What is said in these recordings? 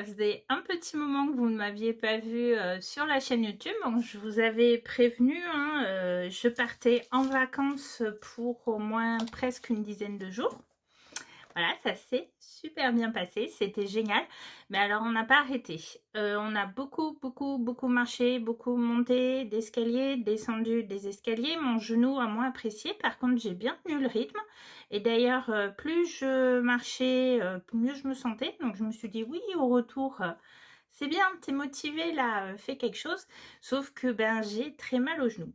ça faisait un petit moment que vous ne m'aviez pas vu sur la chaîne YouTube. Donc, je vous avais prévenu, hein, je partais en vacances pour au moins presque une dizaine de jours. Voilà, ça s'est super bien passé, c'était génial. Mais alors, on n'a pas arrêté. On a beaucoup marché, beaucoup monté d'escaliers, descendu des escaliers. Mon genou a moins apprécié. Par contre, j'ai bien tenu le rythme. Et d'ailleurs, plus je marchais, mieux je me sentais. Donc, je me suis dit, oui, au retour, c'est bien, t'es motivée là, fais quelque chose. Sauf que ben, j'ai très mal au genou.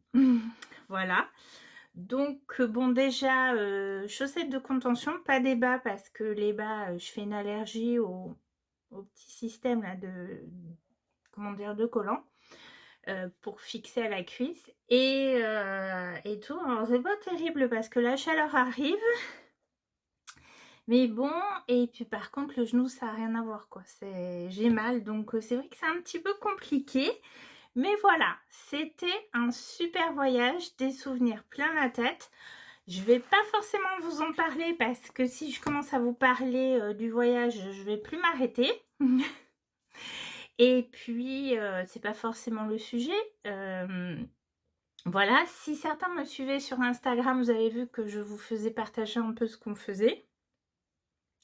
Voilà. Donc, bon, déjà, chaussettes de contention, pas des bas parce que les bas, je fais une allergie au petit système là comment dire, de collant pour fixer à la cuisse et tout. Alors, c'est pas terrible parce que la chaleur arrive, mais bon, et puis par contre, le genou, ça n'a rien à voir, quoi. J'ai mal, donc c'est vrai que c'est un petit peu compliqué. Mais voilà, c'était un super voyage, des souvenirs plein la tête. Je vais pas forcément vous en parler parce que si je commence à vous parler du voyage, je vais plus m'arrêter. Et puis, c'est pas forcément le sujet. Voilà, si certains me suivaient sur Instagram, vous avez vu que je vous faisais partager un peu ce qu'on faisait.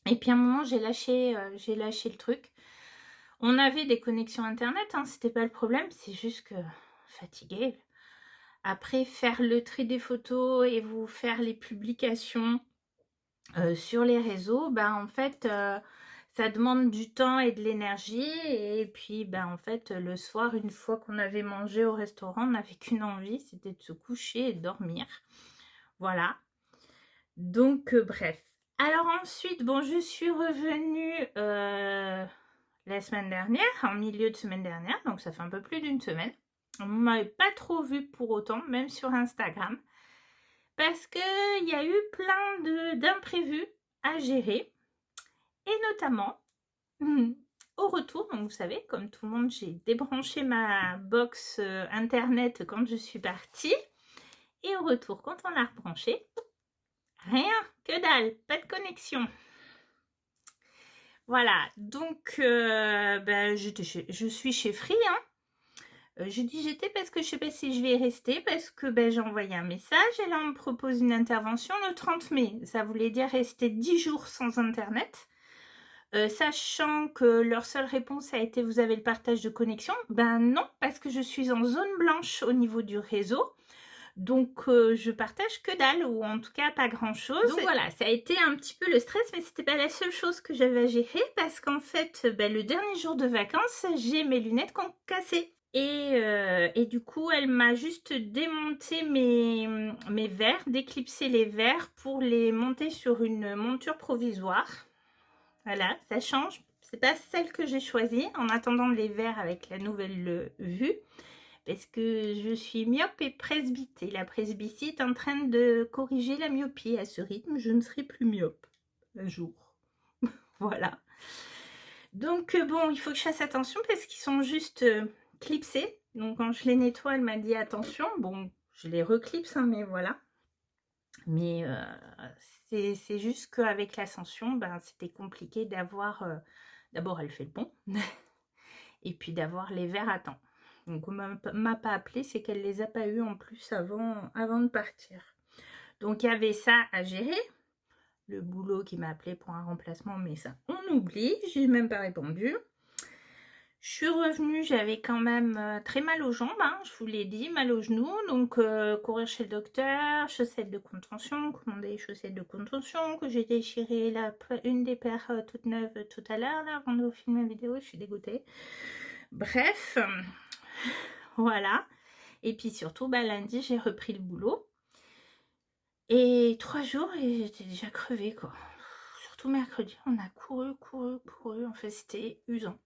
Et puis à un moment, j'ai lâché le truc. On avait des connexions internet, hein, c'était pas le problème, c'est juste que fatiguée. Après, faire le tri des photos et vous faire les publications sur les réseaux, ben en fait, ça demande du temps et de l'énergie. Et puis, ben en fait, le soir, une fois qu'on avait mangé au restaurant, on n'avait qu'une envie, c'était de se coucher et de dormir. Voilà. Donc, bref. Alors ensuite, bon, je suis revenue la semaine dernière, en milieu de semaine dernière, donc ça fait un peu plus d'une semaine. On ne m'avait pas trop vue pour autant, même sur Instagram, parce qu'il y a eu plein d'imprévus à gérer, et notamment, au retour, donc vous savez, comme tout le monde, j'ai débranché ma box internet quand je suis partie, et au retour, quand on l'a rebranchée, rien, que dalle, pas de connexion. Voilà, donc ben, je suis chez Free, hein. Je dis j'étais parce que je sais pas si je vais y rester, parce que ben, j'ai envoyé un message et là on me propose une intervention le 30 mai. Ça voulait dire rester 10 jours sans internet. Sachant que leur seule réponse a été vous avez le partage de connexion. Ben non, parce que je suis en zone blanche au niveau du réseau. Donc je partage que dalle, ou en tout cas pas grand chose. Donc voilà, ça a été un petit peu le stress, mais c'était pas la seule chose que j'avais à gérer, parce qu'en fait, ben, le dernier jour de vacances, j'ai mes lunettes qui ont cassé. Et du coup, elle m'a juste démonté mes verres, déclipsé les verres pour les monter sur une monture provisoire. Voilà, ça change. C'est pas celle que j'ai choisie en attendant les verres avec la nouvelle vue. Parce que je suis myope et presbytée. La presbytie est en train de corriger la myopie. À ce rythme, je ne serai plus myope un jour. Voilà. Donc bon, il faut que je fasse attention parce qu'ils sont juste clipsés. Donc quand je les nettoie, elle m'a dit attention. Bon, je les reclipse, hein, mais voilà. Mais c'est juste qu'avec l'ascension, ben, c'était compliqué d'avoir... D'abord, elle fait le pont. Et puis d'avoir les verres à temps. Donc on m'a pas appelé, c'est qu'elle les a pas eu en plus avant de partir. Donc il y avait ça à gérer. Le boulot qui m'a appelé pour un remplacement, mais ça on oublie, j'ai même pas répondu. Je suis revenue, j'avais quand même très mal aux jambes, hein, je vous l'ai dit, mal aux genoux. Donc courir chez le docteur, chaussettes de contention, commander les chaussettes de contention, que j'ai déchiré une des paires toutes neuves tout à l'heure, là, avant de vous filmer la vidéo, je suis dégoûtée. Bref, voilà. Et puis surtout, bah, lundi, j'ai repris le boulot. Et 3 jours, et j'étais déjà crevée, quoi. Surtout mercredi, on a couru. En fait, c'était usant.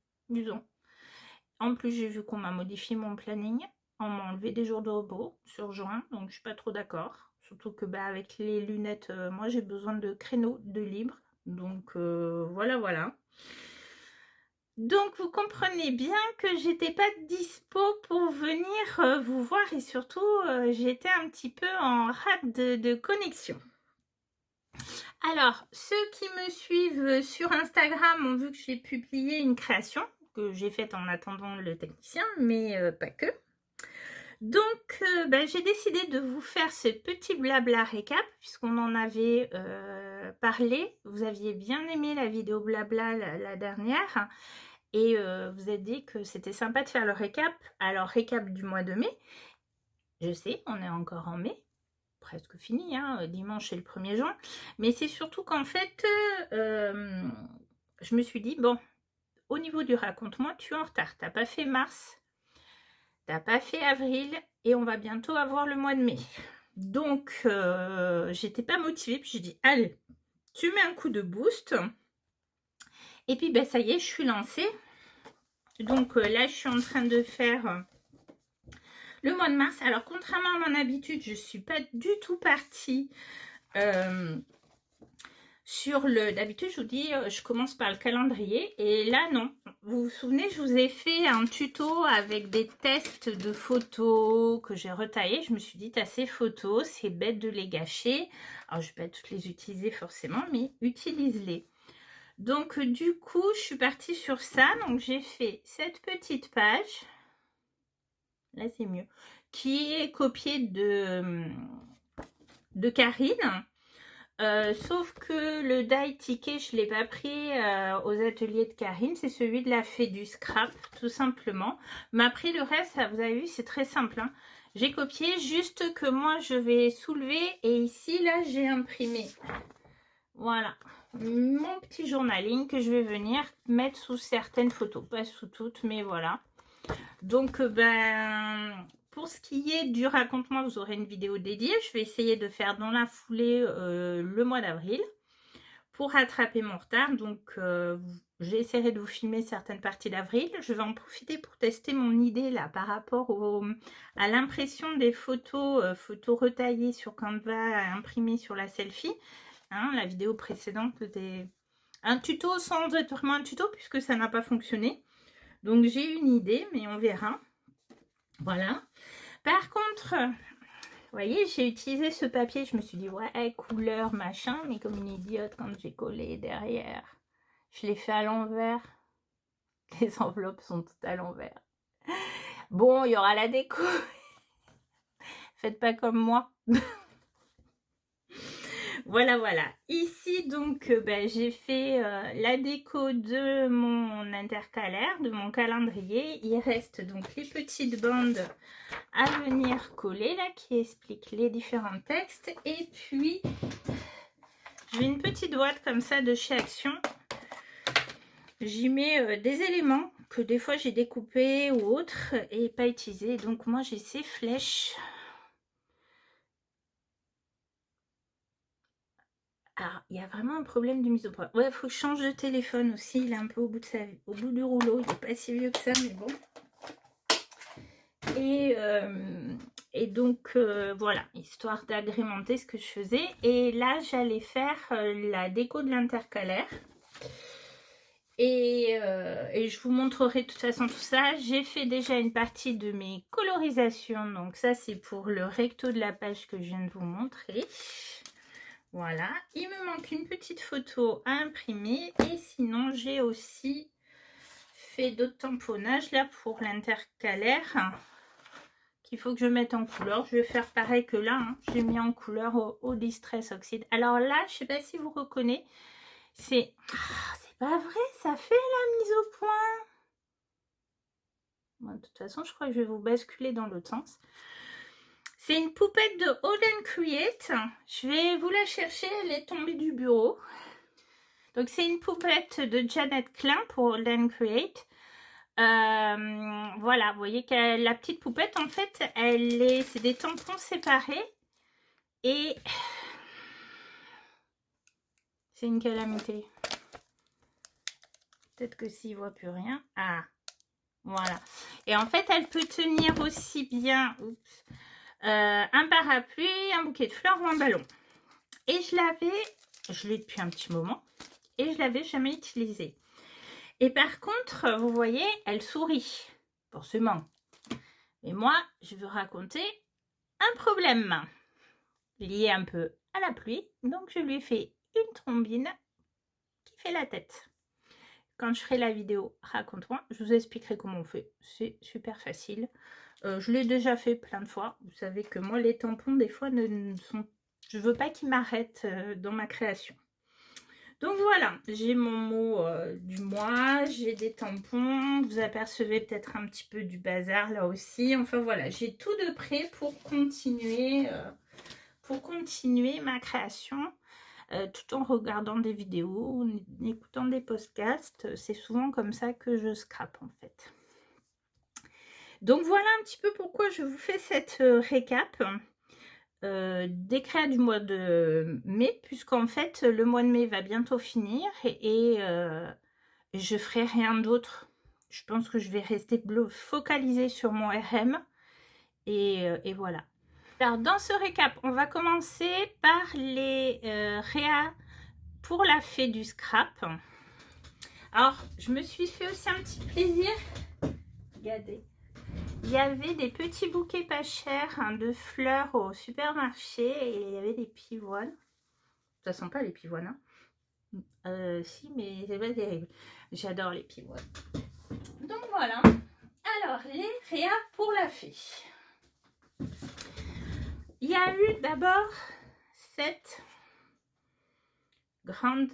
En plus, j'ai vu qu'on m'a modifié mon planning. On m'a enlevé des jours de repos sur juin, donc je suis pas trop d'accord. Surtout que bah, avec les lunettes, moi j'ai besoin de créneaux de libre. Donc voilà. Donc vous comprenez bien que j'étais pas dispo pour venir vous voir, et surtout j'étais un petit peu en rate de connexion. Alors, ceux qui me suivent sur Instagram ont vu que j'ai publié une création que j'ai faite en attendant le technicien, mais pas que. Donc, j'ai décidé de vous faire ce petit blabla récap, puisqu'on en avait parlé. Vous aviez bien aimé la vidéo blabla la dernière, et vous avez dit que c'était sympa de faire le récap. Alors, récap du mois de mai. Je sais, on est encore en mai, presque fini, hein, dimanche c'est le 1er juin. Mais c'est surtout qu'en fait, je me suis dit, bon, au niveau du raconte-moi, tu es en retard. T'as pas fait mars, t'as pas fait avril, et on va bientôt avoir le mois de mai. Donc, j'étais pas motivée, puis j'ai dit, allez, tu mets un coup de boost. Et puis, ben, ça y est, je suis lancée. Donc là, je suis en train de faire le mois de mars. Alors, contrairement à mon habitude, je ne suis pas du tout partie sur le... D'habitude, je vous dis, je commence par le calendrier. Et là, non. Vous vous souvenez, je vous ai fait un tuto avec des tests de photos que j'ai retaillées. Je me suis dit, t'as ces photos, c'est bête de les gâcher. Alors, je ne vais pas toutes les utiliser forcément, mais utilise-les. Donc, du coup, je suis partie sur ça. Donc, j'ai fait cette petite page. Là, c'est mieux. Qui est copiée de Karine. Sauf que le die ticket, je ne l'ai pas pris aux ateliers de Karine. C'est celui de la fée du scrap, tout simplement. Mais après, le reste, vous avez vu, c'est très simple. Hein. J'ai copié, juste que moi, je vais soulever. Et ici, là, j'ai imprimé. Voilà. Mon petit journaling que je vais venir mettre sous certaines photos. Pas sous toutes, mais voilà. Donc, pour ce qui est du racontement, vous aurez une vidéo dédiée. Je vais essayer de faire dans la foulée le mois d'avril pour rattraper mon retard. Donc, j'essaierai de vous filmer certaines parties d'avril. Je vais en profiter pour tester mon idée là par rapport à l'impression des photos, photos retaillées sur Canva, imprimées sur la selfie. Hein, la vidéo précédente, c'était un tuto sans être vraiment un tuto puisque ça n'a pas fonctionné. Donc, j'ai une idée, mais on verra. Voilà. Par contre, vous voyez, j'ai utilisé ce papier. Je me suis dit, ouais, couleur, machin. Mais comme une idiote, quand j'ai collé derrière, je l'ai fait à l'envers. Les enveloppes sont toutes à l'envers. Bon, il y aura la déco. Faites pas comme moi. Voilà, voilà. Ici, donc, j'ai fait la déco de mon intercalaire, de mon calendrier. Il reste donc les petites bandes à venir coller, là, qui expliquent les différents textes. Et puis, j'ai une petite boîte comme ça de chez Action. J'y mets des éléments que des fois j'ai découpés ou autres et pas utilisés. Donc, moi, j'ai ces flèches. Alors, il y a vraiment un problème de mise au point. Ouais, il faut que je change de téléphone aussi. Il est un peu au bout du rouleau. Il n'est pas si vieux que ça, mais bon. Et donc, voilà, histoire d'agrémenter ce que je faisais. Et là, j'allais faire la déco de l'intercalaire. Et je vous montrerai de toute façon tout ça. J'ai fait déjà une partie de mes colorisations. Donc, ça, c'est pour le recto de la page que je viens de vous montrer. Voilà, il me manque une petite photo à imprimer et sinon j'ai aussi fait d'autres tamponnages là pour l'intercalaire qu'il faut que je mette en couleur. Je vais faire pareil que là, hein. J'ai mis en couleur au Distress Oxide. Alors là, je ne sais pas si vous reconnaissez, c'est pas vrai, ça fait la mise au point. Bon, de toute façon, je crois que je vais vous basculer dans l'autre sens. C'est une poupette de Hold & Create. Je vais vous la chercher, elle est tombée du bureau. Donc, c'est une poupette de Janet Klein pour Hold & Create. Voilà, vous voyez que la petite poupette, en fait, c'est des tampons séparés. Et c'est une calamité. Peut-être que s'il ne voit plus rien. Ah, voilà. Et en fait, elle peut tenir aussi bien... Oups, un parapluie, un bouquet de fleurs ou un ballon. Et je l'ai depuis un petit moment, et je l'avais jamais utilisé. Et par contre, vous voyez, elle sourit, forcément. Et moi, je veux raconter un problème lié un peu à la pluie. Donc je lui ai fait une trombine qui fait la tête. Quand je ferai la vidéo raconte-moi, je vous expliquerai comment on fait. C'est super facile. Je l'ai déjà fait plein de fois. Vous savez que moi, les tampons, des fois, ne sont... je veux pas qu'ils m'arrêtent dans ma création. Donc voilà, j'ai mon mot du mois, j'ai des tampons. Vous apercevez peut-être un petit peu du bazar là aussi. Enfin voilà, j'ai tout de prêt pour continuer ma création. Tout en regardant des vidéos, en écoutant des podcasts. C'est souvent comme ça que je scrape en fait. Donc voilà un petit peu pourquoi je vous fais cette récap des créas du mois de mai, puisqu'en fait le mois de mai va bientôt finir et je ferai rien d'autre. Je pense que je vais rester focalisée sur mon RM et voilà. Alors dans ce récap, on va commencer par les réas pour la fée du scrap. Alors je me suis fait aussi un petit plaisir. Regardez. Il y avait des petits bouquets pas chers de fleurs au supermarché et il y avait des pivoines. Ça sent pas les pivoines. Hein. Si, mais c'est pas terrible. J'adore les pivoines. Donc voilà. Alors, les réas pour la fée. Il y a eu d'abord cette grande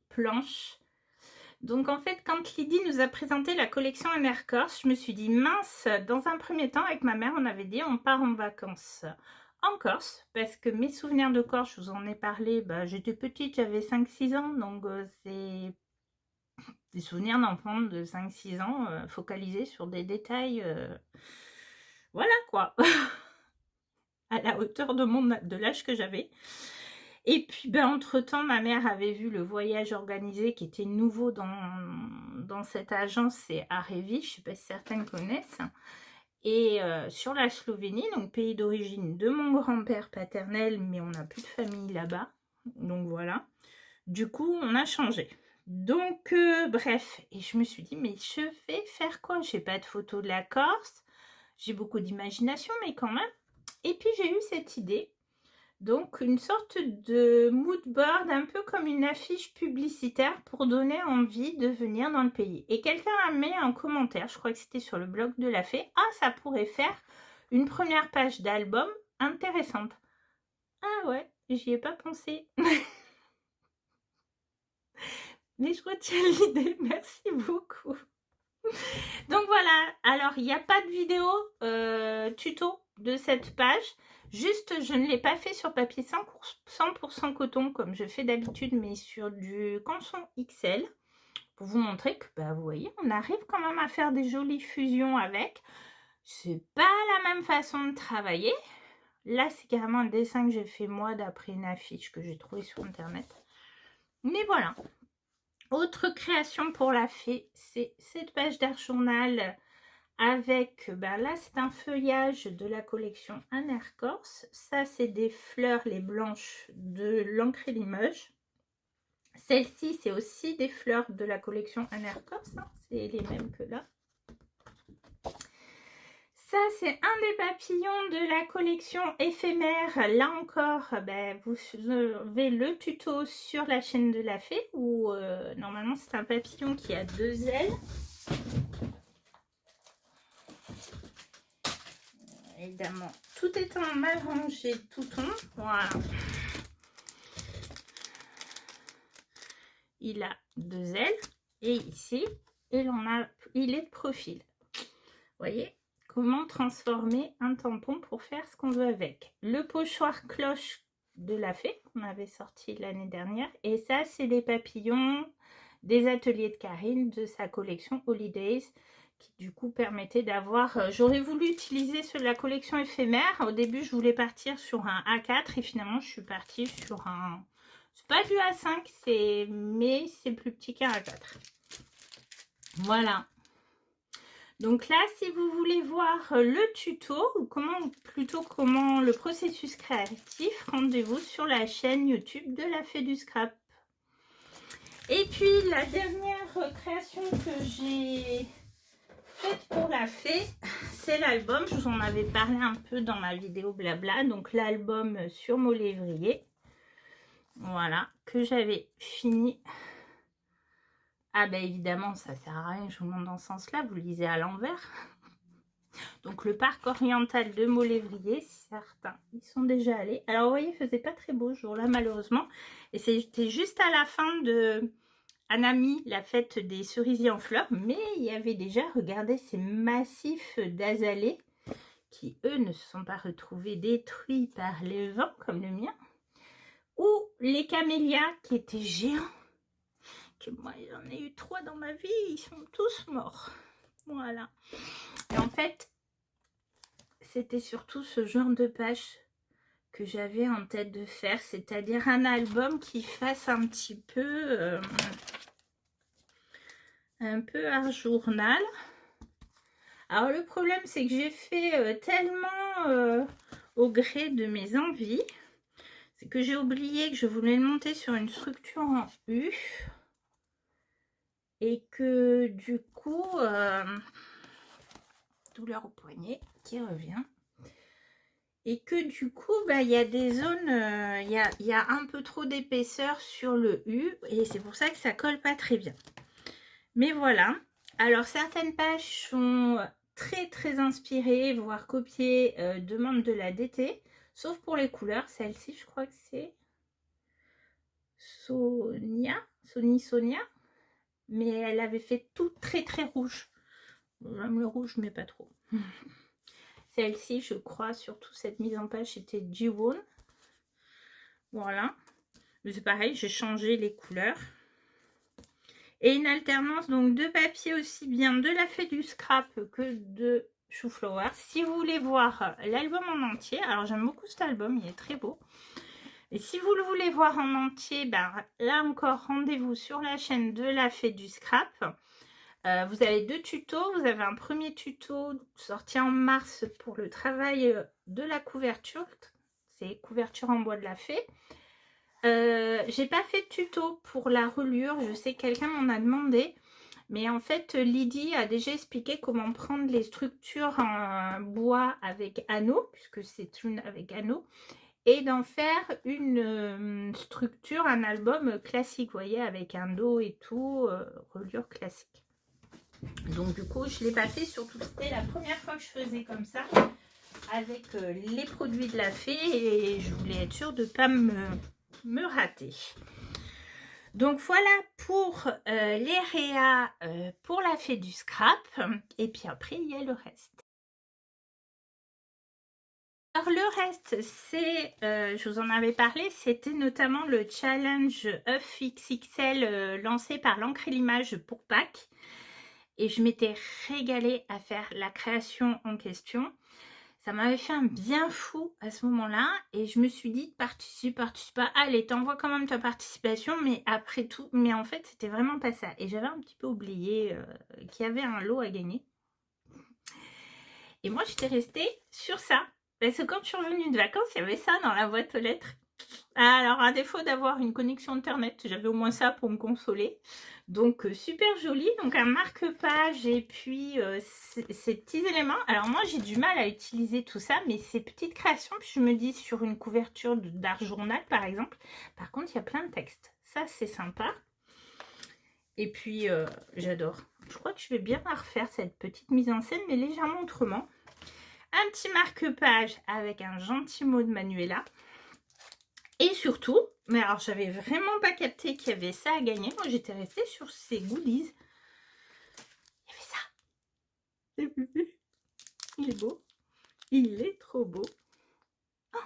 planche. Donc en fait, quand Lydie nous a présenté la collection NR Corse, je me suis dit mince, dans un premier temps avec ma mère, on avait dit on part en vacances en Corse, parce que mes souvenirs de Corse, je vous en ai parlé, j'étais petite, j'avais 5-6 ans, donc c'est des souvenirs d'enfant de 5-6 ans, focalisés sur des détails, voilà quoi, à la hauteur de l'âge que j'avais. Et puis, entre-temps, ma mère avait vu le voyage organisé qui était nouveau dans cette agence, c'est Arevi, je ne sais pas si certaines connaissent. Et sur la Slovénie, donc pays d'origine de mon grand-père paternel, mais on n'a plus de famille là-bas. Donc voilà. Du coup, on a changé. Donc, bref. Et je me suis dit, mais je vais faire quoi? Je n'ai pas de photo de la Corse. J'ai beaucoup d'imagination, mais quand même. Et puis, j'ai eu cette idée. Donc, une sorte de mood board, un peu comme une affiche publicitaire pour donner envie de venir dans le pays. Et quelqu'un a mis en commentaire, je crois que c'était sur le blog de la fée, « Ah, ça pourrait faire une première page d'album intéressante. » Ah ouais, j'y ai pas pensé. Mais je retiens l'idée, merci beaucoup. Donc voilà, alors il n'y a pas de vidéo tuto de cette page. Juste, je ne l'ai pas fait sur papier 100% coton comme je fais d'habitude, mais sur du canson XL. Pour vous montrer que, vous voyez, on arrive quand même à faire des jolies fusions avec. C'est pas la même façon de travailler. Là, c'est carrément un dessin que j'ai fait moi d'après une affiche que j'ai trouvée sur internet. Mais voilà. Autre création pour la fée, c'est cette page d'art journal avec, là c'est un feuillage de la collection NR Corse. Ça c'est des fleurs, les blanches de l'encre et Limoges. Celle-ci c'est aussi des fleurs de la collection NR Corse, hein. C'est les mêmes que là. Ça c'est un des papillons de la collection éphémère. Là encore, vous avez le tuto sur la chaîne de la fée où normalement c'est un papillon qui a 2 ailes. Évidemment, tout étant mal rangé, tout tombe. Voilà. Il a 2 ailes et ici, il est de profil. Vous voyez comment transformer un tampon pour faire ce qu'on veut avec. Le pochoir cloche de la fée qu'on avait sorti l'année dernière. Et ça, c'est les papillons des ateliers de Karine de sa collection Holidays, qui du coup permettait d'avoir... J'aurais voulu utiliser ceux de la collection éphémère. Au début, je voulais partir sur un A4 et finalement, je suis partie sur un... C'est pas du A5, mais c'est plus petit qu'un A4. Voilà. Donc là, si vous voulez voir le tuto, ou comment le processus créatif, rendez-vous sur la chaîne YouTube de la Fée du Scrap. Et puis, la dernière création que j'ai faite pour la Fée, c'est l'album. Je vous en avais parlé un peu dans ma vidéo blabla. Donc, l'album sur mon lévrier. Voilà, que j'avais fini. Ah ben évidemment, ça sert à rien, je vous montre dans ce sens-là, vous lisez à l'envers. Donc le parc oriental de Mont-Lévrier, certains y sont déjà allés. Alors vous voyez, il faisait pas très beau ce jour-là malheureusement. Et c'était juste à la fin de Anami, la fête des cerisiers en fleurs. Mais il y avait déjà, regardez, ces massifs d'azalées qui, eux, ne se sont pas retrouvés détruits par les vents comme le mien. Ou les camélias qui étaient géants. Que moi, j'en ai eu 3 dans ma vie, ils sont tous morts. Voilà. Et en fait, c'était surtout ce genre de page que j'avais en tête de faire, c'est-à-dire un album qui fasse un peu art journal. Alors le problème, c'est que j'ai fait tellement au gré de mes envies, c'est que j'ai oublié que je voulais le monter sur une structure en U et que du coup, douleur au poignet qui revient. Et que du coup, bah, y a des zones, y a un peu trop d'épaisseur sur le U et c'est pour ça que ça colle pas très bien. Mais voilà. Alors certaines pages sont très très inspirées, voire copiées de membres de la DT, sauf pour les couleurs. Celle-ci, je crois que c'est Sonia, mais elle avait fait tout très très rouge. Même le rouge, mais pas trop. Celle-ci, je crois, surtout cette mise en page, c'était Jiwon. Voilà. Mais c'est pareil, j'ai changé les couleurs. Et une alternance donc de papier aussi bien de la fée du scrap que de Chou-Flower. Si vous voulez voir l'album en entier, alors j'aime beaucoup cet album, il est très beau. Et si vous le voulez voir en entier, ben, là encore, rendez-vous sur la chaîne de la fée du scrap. Vous avez 2 tutos. Vous avez un premier tuto sorti en mars pour le travail de la couverture. C'est couverture en bois de la fée. J'ai pas fait de tuto pour la reliure. Je sais que quelqu'un m'en a demandé. Mais en fait, Lydie a déjà expliqué comment prendre les structures en bois avec anneaux, puisque c'est une avec anneaux, et d'en faire une structure, un album classique, vous voyez, avec un dos et tout, reliure classique. Donc du coup, je ne l'ai pas fait, surtout c'était la première fois que je faisais comme ça, avec les produits de la fée, et je voulais être sûre de ne pas me rater. Donc voilà pour les réas pour la fée du scrap. Et puis après, il y a le reste. Alors le reste, c'est, je vous en avais parlé, c'était notamment le challenge XXL lancé par l'encre et l'image pour Pâques. Et je m'étais régalée à faire la création en question. Ça m'avait fait un bien fou à ce moment-là et je me suis dit participe pas, allez t'envoies quand même ta participation, mais après tout, mais en fait c'était vraiment pas ça et j'avais un petit peu oublié qu'il y avait un lot à gagner. Et moi j'étais restée sur ça parce que quand je suis revenue de vacances, il y avait ça dans la boîte aux lettres. Alors à défaut d'avoir une connexion internet, j'avais au moins ça pour me consoler. Donc super joli, donc un marque-page et puis ces petits éléments. Alors moi j'ai du mal à utiliser tout ça, mais ces petites créations, puis je me dis sur une couverture d'art journal par exemple, par contre il y a plein de textes. Ça c'est sympa. Et puis j'adore. Je crois que je vais bien la refaire cette petite mise en scène, mais légèrement autrement. Un petit marque-page avec un gentil mot de Manuela. Et surtout, mais alors j'avais vraiment pas capté qu'il y avait ça à gagner. Moi j'étais restée sur ces goodies. Il y avait ça. Il est beau. Il est trop beau. Oh,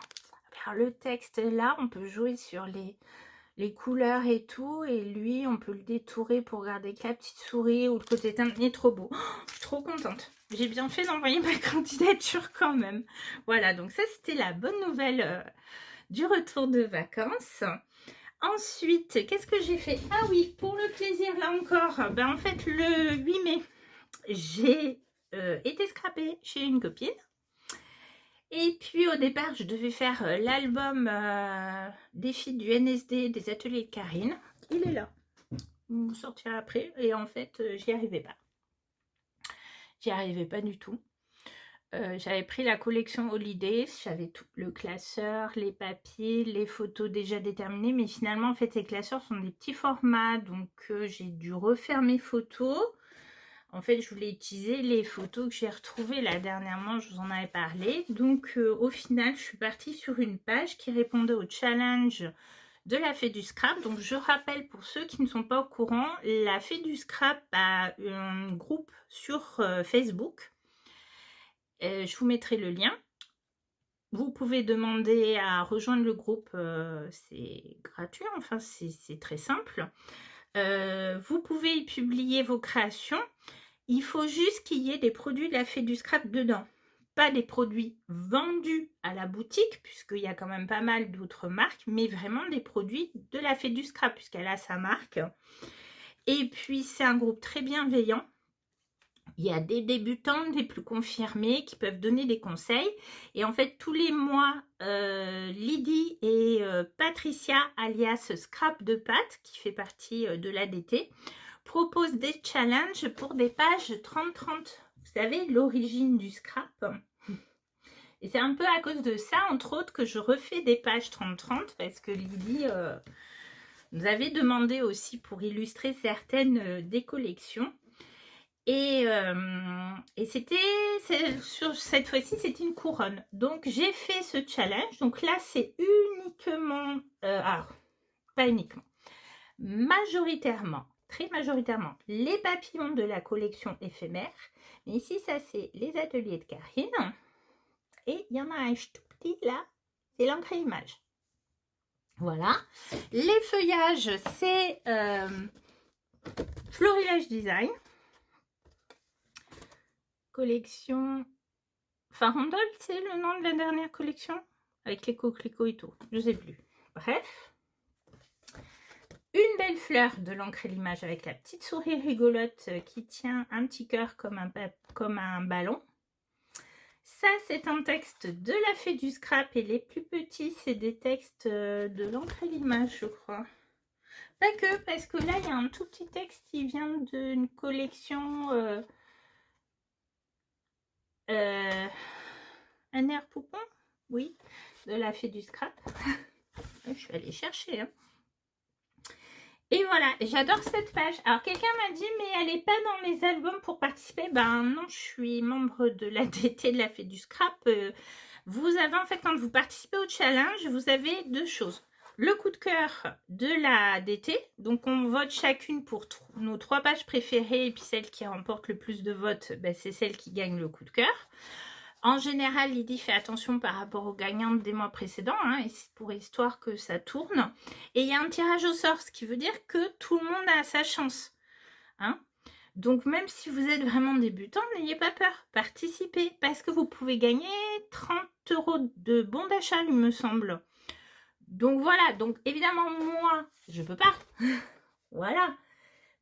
alors le texte là, on peut jouer sur les couleurs et tout. Et lui, on peut le détourer pour garder que la petite souris ou le côté teint. Il est trop beau. Oh, je suis trop contente. J'ai bien fait d'envoyer ma candidature quand même. Voilà, donc ça c'était la bonne nouvelle du retour de vacances. Ensuite, qu'est-ce que j'ai fait? Ah oui, pour le plaisir, là encore, ben en fait, le 8 mai, j'ai été scrappée chez une copine. Et puis, au départ, je devais faire l'album des filles du NSD des ateliers de Karine. Il est là. On sortira après. Et en fait, j'y arrivais pas. J'y arrivais pas du tout. J'avais pris la collection Holiday, j'avais tout le classeur, les papiers, les photos déjà déterminées, mais finalement en fait ces classeurs sont des petits formats, donc j'ai dû refaire mes photos. En fait, je voulais utiliser les photos que j'ai retrouvées là dernièrement, je vous en avais parlé. Donc au final, je suis partie sur une page qui répondait au challenge de la Fée du Scrap. Donc je rappelle pour ceux qui ne sont pas au courant, la Fée du Scrap a un groupe sur Facebook. Je vous mettrai le lien. Vous pouvez demander à rejoindre le groupe, c'est gratuit, enfin c'est très simple. Vous pouvez y publier vos créations. Il faut juste qu'il y ait des produits de la Fée du Scrap dedans. Pas des produits vendus à la boutique, puisqu'il y a quand même pas mal d'autres marques, mais vraiment des produits de la Fée du Scrap, puisqu'elle a sa marque. Et puis, c'est un groupe très bienveillant. Il y a des débutants, des plus confirmés qui peuvent donner des conseils. Et en fait, tous les mois, Lydie et Patricia, alias Scrap de Pâte, qui fait partie de l'ADT, proposent des challenges pour des pages 30-30. Vous savez, l'origine du scrap. Et c'est un peu à cause de ça, entre autres, que je refais des pages 30-30, parce que Lydie nous avait demandé aussi pour illustrer certaines des collections. Et sur cette fois-ci, c'était une couronne. Donc, j'ai fait ce challenge. Donc là, c'est uniquement, pas uniquement, majoritairement, très majoritairement, les papillons de la collection éphémère. Mais ici, ça, c'est les ateliers de Karine. Et il y en a un tout petit là, c'est l'encre et image. Voilà. Les feuillages, c'est Florilège Design. Collection Farandole, c'est le nom de la dernière collection avec les coquelicots et tout, je sais plus. Bref, une belle fleur de l'encre et l'image avec la petite souris rigolote qui tient un petit cœur comme un ballon. Ça, c'est un texte de la Fée du Scrap et les plus petits, c'est des textes de l'encre et l'image, je crois. Pas que, parce que là, il y a un tout petit texte qui vient d'une collection un air poupon, oui, de la Fée du Scrap. Je vais aller chercher. Hein. Et voilà, j'adore cette page. Alors, quelqu'un m'a dit, mais elle n'est pas dans mes albums pour participer. Ben non, je suis membre de l'ADT de la Fée du Scrap. Vous avez, en fait, quand vous participez au challenge, vous avez deux choses. Le coup de cœur de l'ADT. Donc, on vote chacune pour nos 3 pages préférées. Et puis, celle qui remporte le plus de votes, ben, c'est celle qui gagne le coup de cœur. En général, Lydie fait attention par rapport aux gagnantes des mois précédents, hein, et c'est pour histoire que ça tourne. Et il y a un tirage au sort, ce qui veut dire que tout le monde a sa chance. Hein. Donc même si vous êtes vraiment débutant, n'ayez pas peur, participez, parce que vous pouvez gagner 30 € de bons d'achat, il me semble. Donc voilà, donc évidemment, moi, je peux pas. Voilà.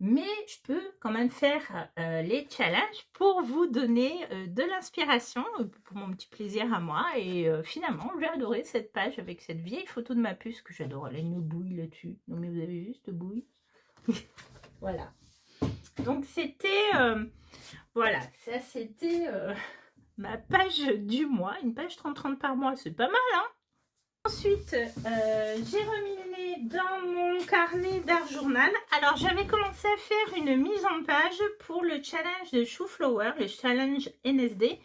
Mais je peux quand même faire les challenges pour vous donner de l'inspiration, pour mon petit plaisir à moi. Et finalement, j'ai adoré cette page avec cette vieille photo de ma puce que j'adore. Elle a une bouille là-dessus. Non mais vous avez vu cette bouille? Voilà. Donc c'était... voilà, ça c'était ma page du mois. Une page 30-30 par mois, c'est pas mal, hein? Ensuite, j'ai remis le nez dans mon carnet d'art journal. Alors, j'avais commencé à faire une mise en page pour le challenge de Chou Flower, le challenge NSD,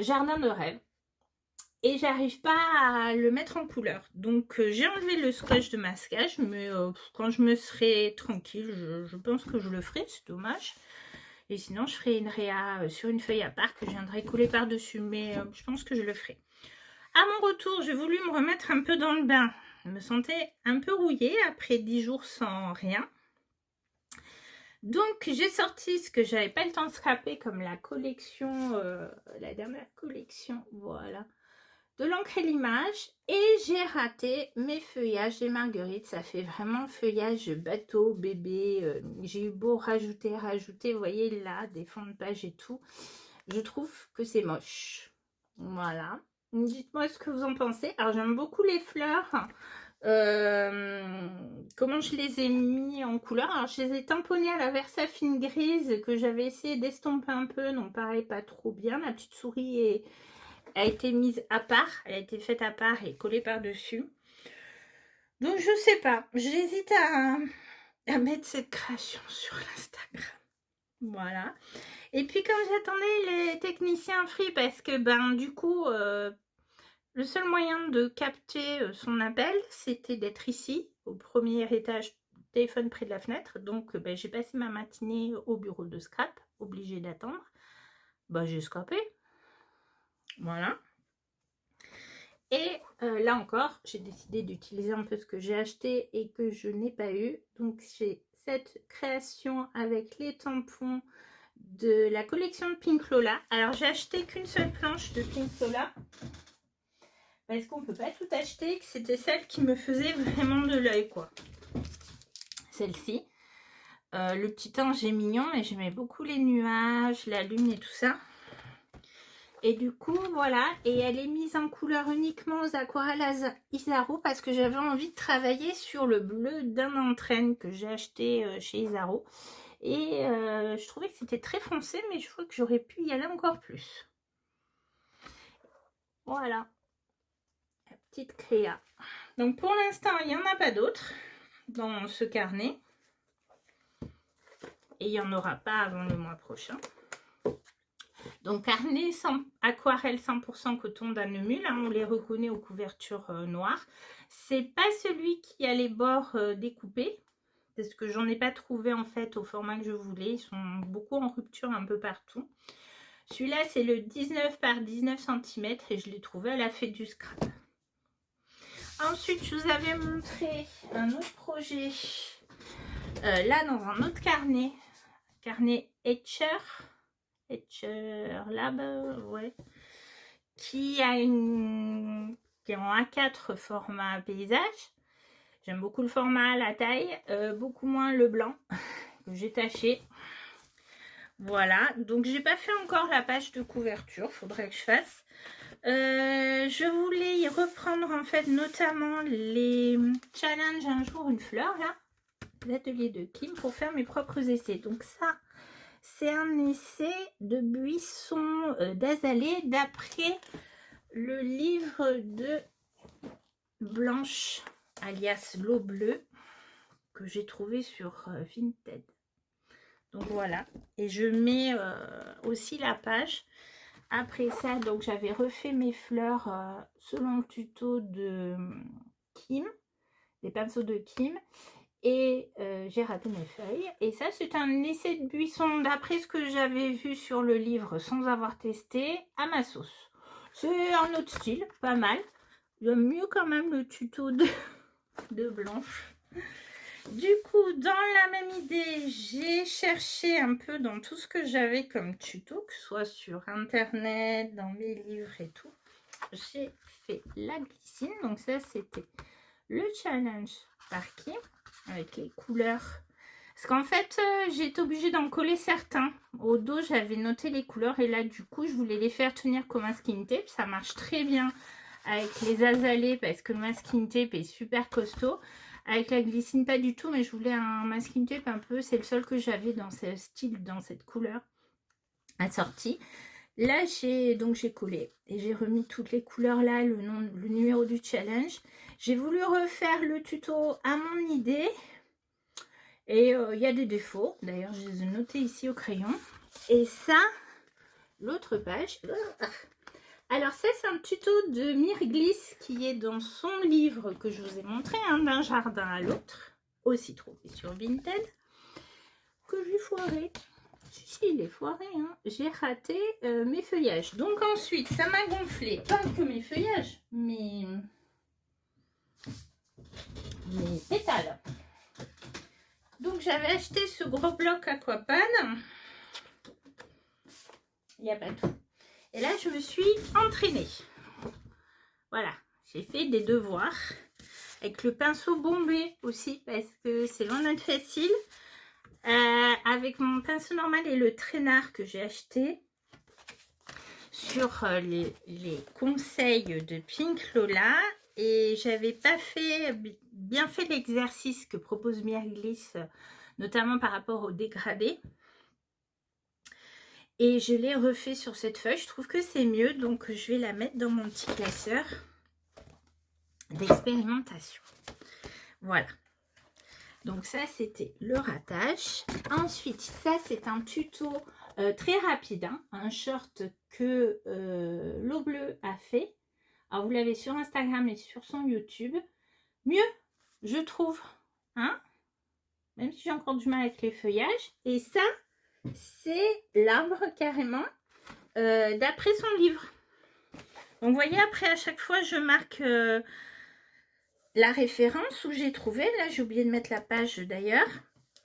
Jardin de rêve. Et j'arrive pas à le mettre en couleur. Donc, j'ai enlevé le scotch de masquage, mais quand je me serai tranquille, je pense que je le ferai, c'est dommage. Et sinon, je ferai une réa sur une feuille à part que je viendrai coller par-dessus, mais je pense que je le ferai. À mon retour, j'ai voulu me remettre un peu dans le bain. Je me sentais un peu rouillée après 10 jours sans rien. Donc, j'ai sorti ce que j'avais pas le temps de scraper, comme la collection, la dernière collection, voilà, de l'encre et l'image. Et j'ai raté mes feuillages des marguerites. Ça fait vraiment feuillage bateau, bébé. J'ai eu beau rajouter, vous voyez là, des fonds de page et tout. Je trouve que c'est moche. Voilà. Dites-moi ce que vous en pensez. Alors, j'aime beaucoup les fleurs Comment je les ai mis en couleur? Alors, je les ai tamponnés à la Versafine grise que j'avais essayé d'estomper un peu. Donc, pareil, pas trop bien. La petite souris a été mise à part. Elle a été faite à part et collée par-dessus. Donc, je sais pas. J'hésite à mettre cette création sur l'Instagram. Voilà. Et puis, comme j'attendais les techniciens Free, parce que, ben, du coup... le seul moyen de capter son appel, c'était d'être ici, au premier étage, téléphone près de la fenêtre. Donc, ben, j'ai passé ma matinée au bureau de scrap, obligée d'attendre. Ben, j'ai scrapé. Voilà. Et là encore, j'ai décidé d'utiliser un peu ce que j'ai acheté et que je n'ai pas eu. Donc, j'ai cette création avec les tampons de la collection de Pink Lola. Alors, j'ai acheté qu'une seule planche de Pink Lola. Parce qu'on ne peut pas tout acheter, que c'était celle qui me faisait vraiment de l'œil, quoi. Celle-ci. Le petit ange est mignon, mais j'aimais beaucoup les nuages, la lune et tout ça. Et du coup, voilà. Et elle est mise en couleur uniquement aux aquarelles Isaro parce que j'avais envie de travailler sur le bleu d'un entraîne que j'ai acheté chez Isaro. Et je trouvais que c'était très foncé, mais je crois que j'aurais pu y aller encore plus. Voilà. Petite créa. Donc pour l'instant, il n'y en a pas d'autres dans ce carnet. Et il n'y en aura pas avant le mois prochain. Donc carnet aquarelle 100% coton d'Annemul, hein, on les reconnaît aux couvertures noires. C'est pas celui qui a les bords découpés, parce que j'en ai pas trouvé en fait au format que je voulais. Ils sont beaucoup en rupture un peu partout. Celui-là, c'est le 19 par 19 cm et je l'ai trouvé à la fête du scrap. Ensuite, je vous avais montré un autre projet, là dans un autre carnet Etcher Lab, ouais, qui est en A4 format paysage. J'aime beaucoup le format, la taille, beaucoup moins le blanc que j'ai taché. Voilà, donc j'ai pas fait encore la page de couverture, faudrait que je fasse. Je voulais y reprendre en fait notamment les challenges un jour une fleur là, l'atelier de Kim, pour faire mes propres essais. Donc ça, c'est un essai de buisson d'azalée d'après le livre de Blanche alias l'eau bleue que j'ai trouvé sur Vinted. Donc voilà, et je mets aussi la page. Après ça, donc j'avais refait mes fleurs selon le tuto de Kim, des pinceaux de Kim, et j'ai raté mes feuilles. Et ça, c'est un essai de buisson d'après ce que j'avais vu sur le livre sans avoir testé, à ma sauce. C'est un autre style, pas mal. J'aime mieux quand même le tuto de Blanche. Du coup, dans la même idée, j'ai cherché un peu dans tout ce que j'avais comme tuto, que ce soit sur internet, dans mes livres et tout. J'ai fait la glycine, donc ça c'était le challenge par Kim, avec les couleurs. Parce qu'en fait, j'ai été obligée d'en coller certains. Au dos, j'avais noté les couleurs et là, du coup, je voulais les faire tenir comme masking tape. Ça marche très bien avec les azalées parce que le masking tape est super costaud. Avec la glycine, pas du tout, mais je voulais un masking tape un peu. C'est le seul que j'avais dans ce style, dans cette couleur assortie. Là, j'ai collé et j'ai remis toutes les couleurs là, le numéro du challenge. J'ai voulu refaire le tuto à mon idée. Et il y a des défauts. D'ailleurs, je les ai notés ici au crayon. Et ça, l'autre page. Alors ça, c'est un tuto de Myrgliss qui est dans son livre que je vous ai montré, hein, d'un jardin à l'autre, aussi trouvé sur Vinted, que j'ai foiré. Si, il est foiré, hein. J'ai raté mes feuillages. Donc ensuite, ça m'a gonflé, pas que mes feuillages, mes pétales. Donc j'avais acheté ce gros bloc Aquapad. Il n'y a pas tout. Et là, je me suis entraînée. Voilà, j'ai fait des devoirs avec le pinceau bombé aussi parce que c'est loin d'être facile. Avec mon pinceau normal et le traînard que j'ai acheté sur les conseils de Pink Lola. et j'avais pas bien fait l'exercice que propose Myrglis, notamment par rapport au dégradé. Et je l'ai refait sur cette feuille. Je trouve que c'est mieux, donc je vais la mettre dans mon petit classeur d'expérimentation. Voilà. Donc ça, c'était le rattache. Ensuite, ça, c'est un tuto très rapide, hein, un short que l'eau bleue a fait. Alors, vous l'avez sur Instagram et sur son YouTube. Mieux, je trouve, hein, même si j'ai encore du mal avec les feuillages. Et ça, c'est l'arbre carrément d'après son livre. Donc, vous voyez, après, à chaque fois, je marque la référence où j'ai trouvé. Là, j'ai oublié de mettre la page d'ailleurs.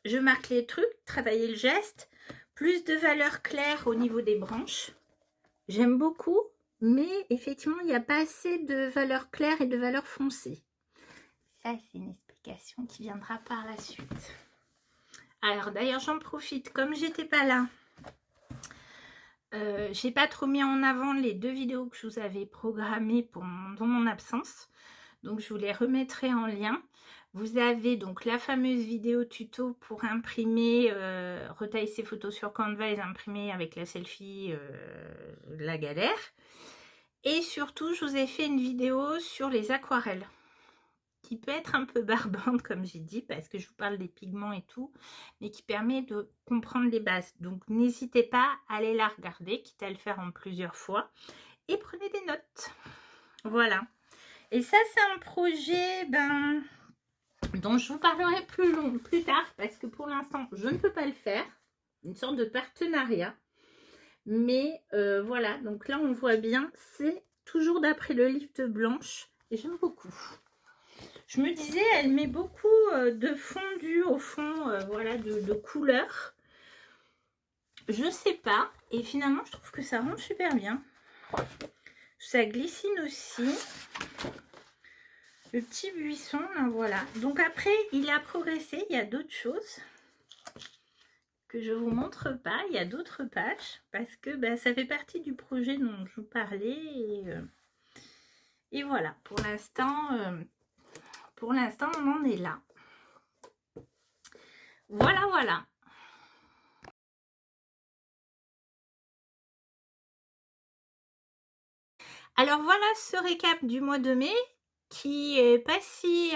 Je marque les trucs, travailler le geste. Plus de valeur claire au niveau des branches. J'aime beaucoup, mais effectivement, il n'y a pas assez de valeur claire et de valeur foncée. Ça, c'est une explication qui viendra par la suite. Alors, d'ailleurs, j'en profite. Comme j'étais pas là, j'ai pas trop mis en avant les 2 vidéos que je vous avais programmées dans mon absence. Donc, je vous les remettrai en lien. Vous avez donc la fameuse vidéo tuto pour imprimer, retailler ses photos sur Canva et les imprimer avec la selfie, la galère. Et surtout, je vous ai fait une vidéo sur les aquarelles, qui peut être un peu barbante, comme j'ai dit, parce que je vous parle des pigments et tout, mais qui permet de comprendre les bases. Donc, n'hésitez pas à aller la regarder, quitte à le faire en plusieurs fois, et prenez des notes. Voilà. Et ça, c'est un projet dont je vous parlerai plus tard, parce que pour l'instant, je ne peux pas le faire. Une sorte de partenariat. Mais voilà, donc là, on voit bien, c'est toujours d'après le livre de Blanche, et j'aime beaucoup. Je me disais, elle met beaucoup de fondu au fond, voilà, de couleurs. Je sais pas, et finalement, je trouve que ça rend super bien. Ça glissine aussi. Le petit buisson, là, voilà. Donc après, il a progressé, il y a d'autres choses que je vous montre pas. Il y a d'autres pages, parce que ça fait partie du projet dont je vous parlais, et voilà, pour l'instant, on en est là. Voilà, voilà. Alors voilà ce récap du mois de mai qui est pas si...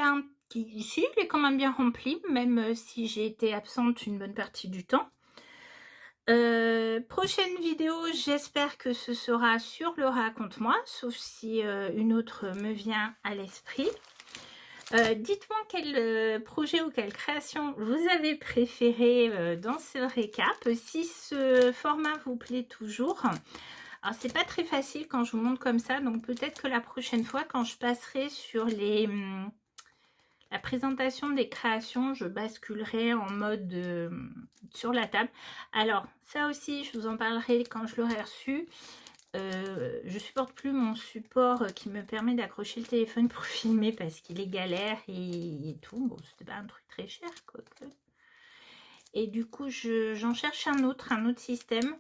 Ici, il est quand même bien rempli, même si j'ai été absente une bonne partie du temps. Prochaine vidéo, j'espère que ce sera sur le raconte-moi, sauf si une autre me vient à l'esprit. Dites-moi quel projet ou quelle création vous avez préféré dans ce récap, si ce format vous plaît toujours. Alors, c'est pas très facile quand je vous montre comme ça, donc peut-être que la prochaine fois, quand je passerai sur la présentation des créations, je basculerai en mode sur la table. Alors, ça aussi, je vous en parlerai quand je l'aurai reçu. Je supporte plus mon support qui me permet d'accrocher le téléphone pour filmer parce qu'il est galère et tout. Bon, c'était pas un truc très cher, quoi. Et du coup, j'en cherche un autre système.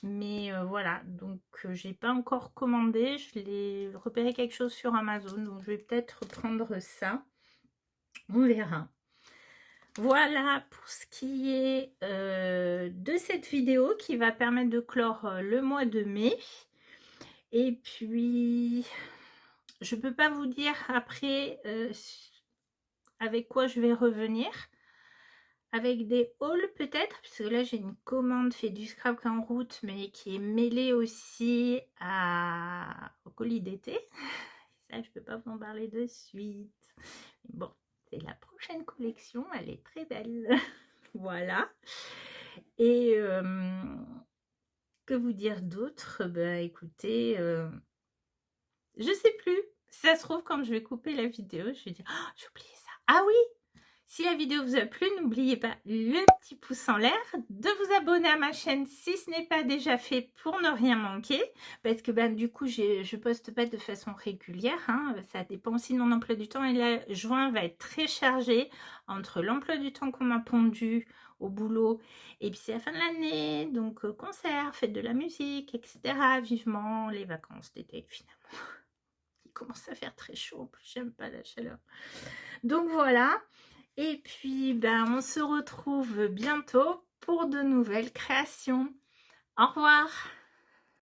Mais voilà, donc j'ai pas encore commandé. Je l'ai repéré quelque chose sur Amazon, donc je vais peut-être prendre ça. On verra. Voilà pour ce qui est de cette vidéo qui va permettre de clore le mois de mai. Et puis, je peux pas vous dire après avec quoi je vais revenir. Avec des hauls peut-être, parce que là j'ai une commande fait du scrap en route, mais qui est mêlée aussi au colis d'été. Ça, je peux pas vous en parler de suite. Bon, c'est la prochaine collection, elle est très belle. Voilà. Et que vous dire d'autre? Écoutez, je sais plus. Si ça se trouve, quand je vais couper la vidéo, je vais dire, oh, j'ai oublié ça. Ah oui! Si la vidéo vous a plu, n'oubliez pas le petit pouce en l'air, de vous abonner à ma chaîne si ce n'est pas déjà fait pour ne rien manquer. Parce que du coup, je poste pas de façon régulière. Hein, ça dépend aussi de mon emploi du temps. Et là, juin va être très chargé entre l'emploi du temps qu'on m'a pondu au boulot. Et puis c'est la fin de l'année. Donc concert, fête de la musique, etc. Vivement les vacances d'été finalement. il commence à faire très chaud. En plus, j'aime pas la chaleur. Donc voilà. Et puis, ben, on se retrouve bientôt pour de nouvelles créations. Au revoir.